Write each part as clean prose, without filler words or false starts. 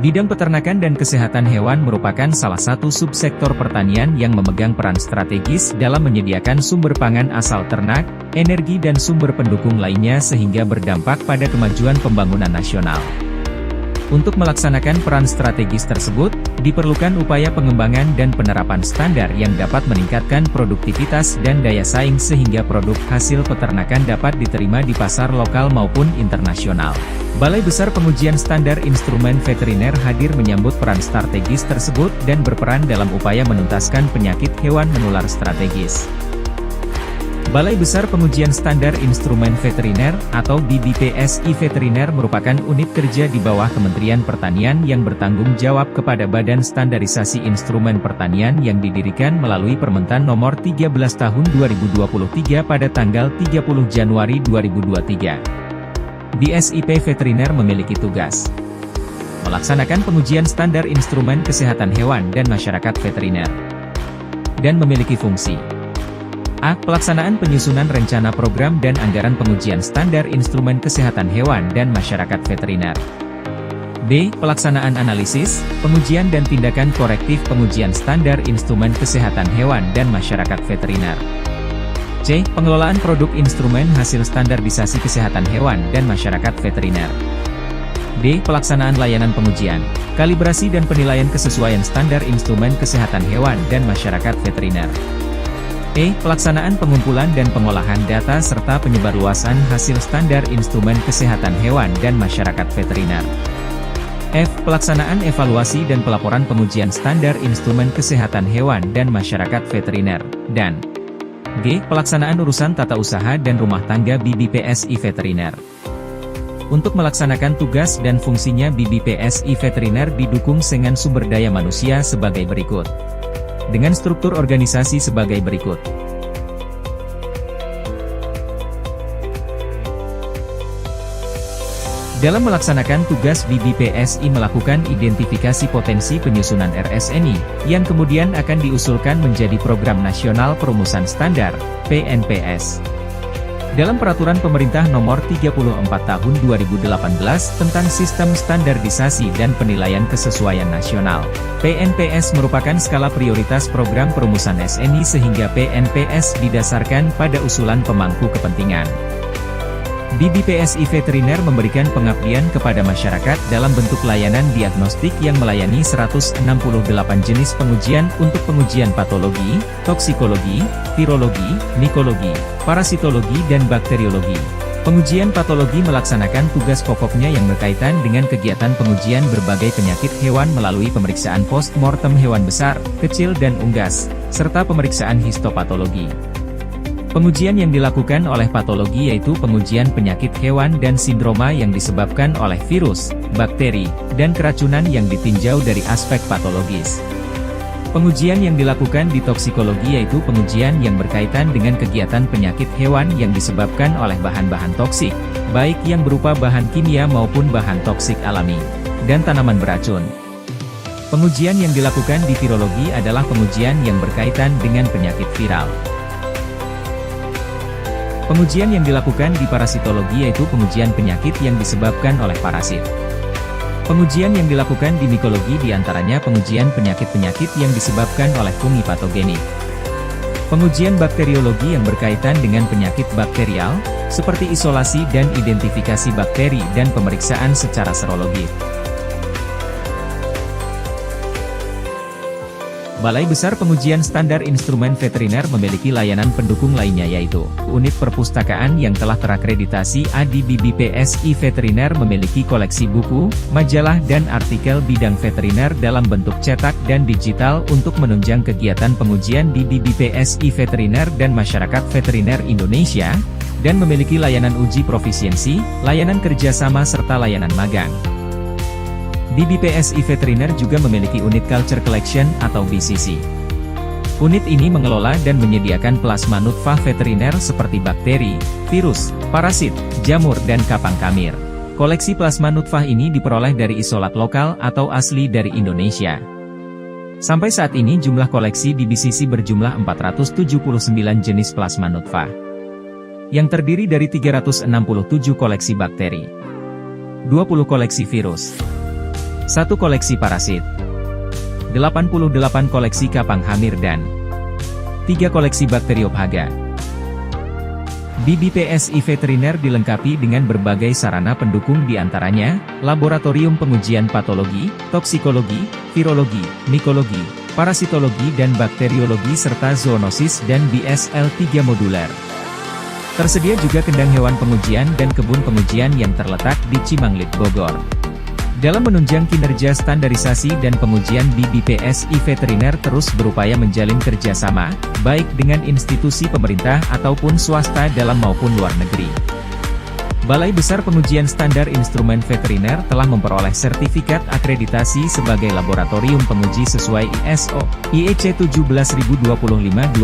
Bidang peternakan dan kesehatan hewan merupakan salah satu subsektor pertanian yang memegang peran strategis dalam menyediakan sumber pangan asal ternak, energi dan sumber pendukung lainnya sehingga berdampak pada kemajuan pembangunan nasional. Untuk melaksanakan peran strategis tersebut, diperlukan upaya pengembangan dan penerapan standar yang dapat meningkatkan produktivitas dan daya saing sehingga produk hasil peternakan dapat diterima di pasar lokal maupun internasional. Balai Besar Pengujian Standar Instrumen Veteriner hadir menyambut peran strategis tersebut dan berperan dalam upaya menuntaskan penyakit hewan menular strategis. Balai Besar Pengujian Standar Instrumen Veteriner, atau BBPSI Veteriner merupakan unit kerja di bawah Kementerian Pertanian yang bertanggung jawab kepada Badan Standarisasi Instrumen Pertanian yang didirikan melalui Permentan Nomor 13 Tahun 2023 pada tanggal 30 Januari 2023. BSIP Veteriner memiliki tugas melaksanakan pengujian standar instrumen kesehatan hewan dan masyarakat veteriner, dan memiliki fungsi A. Pelaksanaan penyusunan rencana program dan anggaran pengujian standar instrumen kesehatan hewan dan masyarakat veteriner. B. Pelaksanaan analisis, pengujian dan tindakan korektif pengujian standar instrumen kesehatan hewan dan masyarakat veteriner. C. Pengelolaan produk instrumen hasil standarisasi kesehatan hewan dan masyarakat veteriner. D. Pelaksanaan layanan pengujian, kalibrasi dan penilaian kesesuaian standar instrumen kesehatan hewan dan masyarakat veteriner. E. Pelaksanaan pengumpulan dan pengolahan data serta penyebarluasan hasil standar instrumen kesehatan hewan dan masyarakat veteriner. F. Pelaksanaan evaluasi dan pelaporan pengujian standar instrumen kesehatan hewan dan masyarakat veteriner. Dan G. Pelaksanaan urusan tata usaha dan rumah tangga BBPSI Veteriner. Untuk melaksanakan tugas dan fungsinya BBPSI Veteriner didukung dengan sumber daya manusia sebagai berikut. Dengan struktur organisasi sebagai berikut. Dalam melaksanakan tugas BBPSI melakukan identifikasi potensi penyusunan RSNI, yang kemudian akan diusulkan menjadi Program Nasional Perumusan Standar, PNPS. Dalam Peraturan Pemerintah Nomor 34 Tahun 2018 tentang Sistem Standarisasi dan Penilaian Kesesuaian Nasional, PNPS merupakan skala prioritas program perumusan SNI sehingga PNPS didasarkan pada usulan pemangku kepentingan. BBPSI Veteriner memberikan pengabdian kepada masyarakat dalam bentuk layanan diagnostik yang melayani 168 jenis pengujian untuk pengujian patologi, toksikologi, virologi, mikologi, parasitologi dan bakteriologi. Pengujian patologi melaksanakan tugas pokoknya yang berkaitan dengan kegiatan pengujian berbagai penyakit hewan melalui pemeriksaan post-mortem hewan besar, kecil dan unggas, serta pemeriksaan histopatologi. Pengujian yang dilakukan oleh patologi yaitu pengujian penyakit hewan dan sindroma yang disebabkan oleh virus, bakteri, dan keracunan yang ditinjau dari aspek patologis. Pengujian yang dilakukan di toksikologi yaitu pengujian yang berkaitan dengan kegiatan penyakit hewan yang disebabkan oleh bahan-bahan toksik, baik yang berupa bahan kimia maupun bahan toksik alami, dan tanaman beracun. Pengujian yang dilakukan di virologi adalah pengujian yang berkaitan dengan penyakit viral. Pengujian yang dilakukan di parasitologi yaitu pengujian penyakit yang disebabkan oleh parasit. Pengujian yang dilakukan di mikologi diantaranya pengujian penyakit-penyakit yang disebabkan oleh fungi patogenik. Pengujian bakteriologi yang berkaitan dengan penyakit bakterial, seperti isolasi dan identifikasi bakteri dan pemeriksaan secara serologis. Balai Besar Pengujian Standar Instrumen Veteriner memiliki layanan pendukung lainnya yaitu, unit perpustakaan yang telah terakreditasi A di BBPSI Veteriner memiliki koleksi buku, majalah dan artikel bidang veteriner dalam bentuk cetak dan digital untuk menunjang kegiatan pengujian di BBPSI Veteriner dan masyarakat veteriner Indonesia, dan memiliki layanan uji profisiensi, layanan kerjasama serta layanan magang. BBPSI Veteriner juga memiliki unit Culture Collection atau BCC. Unit ini mengelola dan menyediakan plasma nutfah veteriner seperti bakteri, virus, parasit, jamur dan kapang kamir. Koleksi plasma nutfah ini diperoleh dari isolat lokal atau asli dari Indonesia. Sampai saat ini jumlah koleksi di BCC berjumlah 479 jenis plasma nutfah, yang terdiri dari 367 koleksi bakteri, 20 koleksi virus, 1 koleksi parasit, 88 koleksi kapang hamir dan 3 koleksi bakteriophaga. BBPSI Veteriner dilengkapi dengan berbagai sarana pendukung diantaranya, laboratorium pengujian patologi, toksikologi, virologi, mikologi, parasitologi dan bakteriologi serta zoonosis dan BSL-3 moduler. Tersedia juga kandang hewan pengujian dan kebun pengujian yang terletak di Cimanglit, Bogor. Dalam menunjang kinerja standarisasi dan pengujian BBPSI Veteriner terus berupaya menjalin kerjasama, baik dengan institusi pemerintah ataupun swasta dalam maupun luar negeri. Balai Besar Pengujian Standar Instrumen Veteriner telah memperoleh sertifikat akreditasi sebagai laboratorium penguji sesuai ISO IEC 17025-2017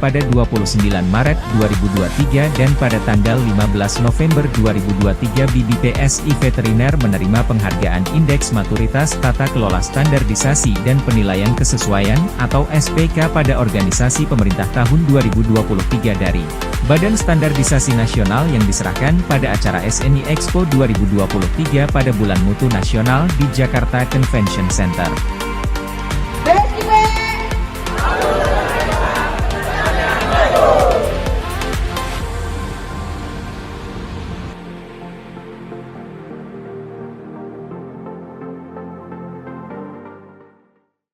pada 29 Maret 2023 dan pada tanggal 15 November 2023 BBPSI Veteriner menerima penghargaan Indeks Maturitas Tata Kelola Standarisasi dan Penilaian Kesesuaian atau SPK pada organisasi pemerintah tahun 2023 dari Badan Standarisasi Nasional yang diserahkan pada acara SNI Expo 2023 pada Bulan Mutu Nasional di Jakarta Convention Center.